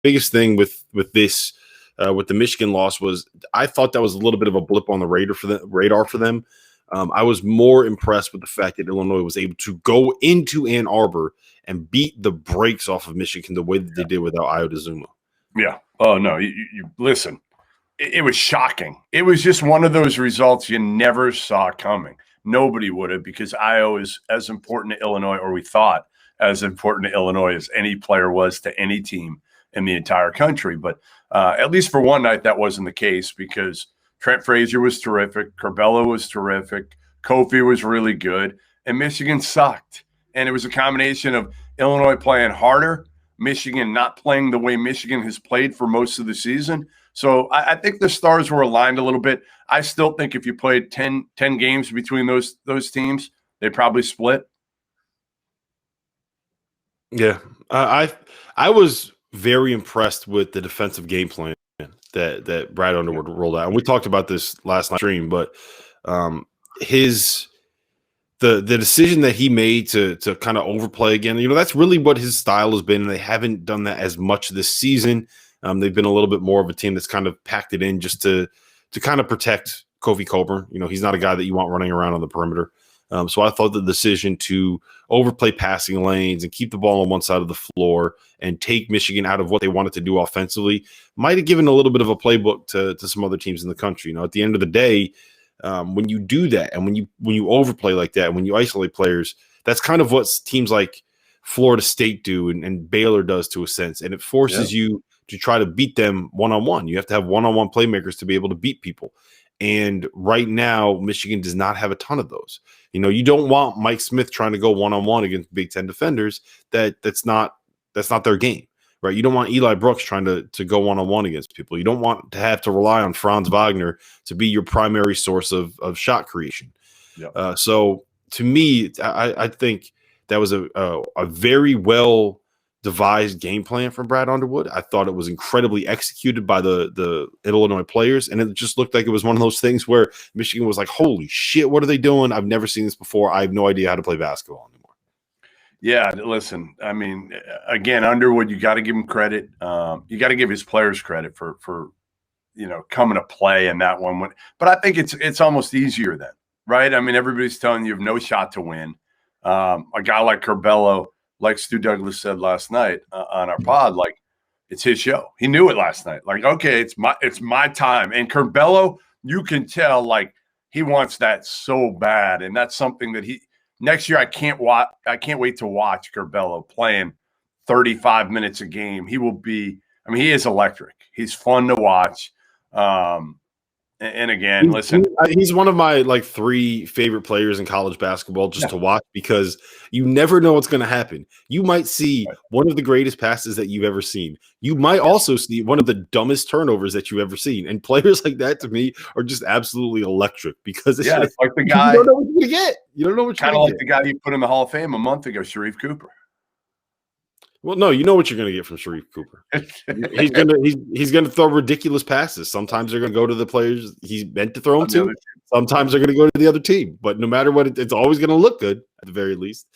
biggest thing with this with the Michigan loss was I thought that was a little bit of a blip on the radar for them. I was more impressed with the fact that Illinois was able to go into Ann Arbor and beat the brakes off of Michigan the way that they did without Iota Zuma. Yeah. Oh, no. You listen, it was shocking. It was just one of those results you never saw coming. Nobody would have, because Iowa is as important to Illinois, or we thought as important to Illinois as any player was to any team in the entire country. But at least for one night, that wasn't the case, because Trent Frazier was terrific. Curbelo was terrific. Kofi was really good. And Michigan sucked. And it was a combination of Illinois playing harder, Michigan not playing the way Michigan has played for most of the season. So I think the stars were aligned a little bit. I still think if you played 10 games between those teams, they probably split. Yeah. I was very impressed with the defensive game plan that Brad Underwood rolled out. And we talked about this last night stream, but the decision that he made to kind of overplay again, that's really what his style has been. And they haven't done that as much this season. They've been a little bit more of a team that's kind of packed it in just to kind of protect Kofi Cockburn. He's not a guy that you want running around on the perimeter. So I thought the decision to overplay passing lanes and keep the ball on one side of the floor and take Michigan out of what they wanted to do offensively might have given a little bit of a playbook to some other teams in the country. At the end of the day, when you do that and when you overplay like that, when you isolate players, that's kind of what teams like Florida State do and Baylor does to a sense. And it forces you to try to beat them one-on-one. You have to have one-on-one playmakers to be able to beat people. And right now, Michigan does not have a ton of those. You don't want Mike Smith trying to go one-on-one against Big Ten defenders. That's not their game, right? You don't want Eli Brooks trying to go one-on-one against people. You don't want to have to rely on Franz Wagner to be your primary source of shot creation. Yep. So to me, I think that was a very well devised game plan from Brad Underwood. I thought it was incredibly executed by the Illinois players, and it just looked like it was one of those things where Michigan was like, holy shit, what are they doing? I've never seen this before. I have no idea how to play basketball anymore. Yeah, listen, I mean, again, Underwood, you got to give him credit. You got to give his players credit for coming to play in that one. But I think it's almost easier then, right? I mean, everybody's telling you have no shot to win. A guy like Curbelo, like Stu Douglas said last night on our pod, like, it's his show. He knew it last night. Like, okay, it's my time. And Curbelo, you can tell, like, he wants that so bad. And that's something that next year I can't wait to watch Curbelo playing 35 minutes a game. He will be, he is electric. He's fun to watch. And again, listen, he's one of my 3 favorite players in college basketball just to watch, because you never know what's going to happen. You might see one of the greatest passes that you've ever seen. You might also see one of the dumbest turnovers that you've ever seen. And players like that, to me, are just absolutely electric, because it's like the guy. You don't know what you're going to get. You don't know what you're going to get. Kind of like the guy you put in the Hall of Fame a month ago, Sharif Cooper. Well, no, you know what you're going to get from Sharif Cooper. He's gonna throw ridiculous passes. Sometimes they're going to go to the players he's meant to throw them to. Sometimes they're going to go to the other team. But no matter what, it's always going to look good at the very least.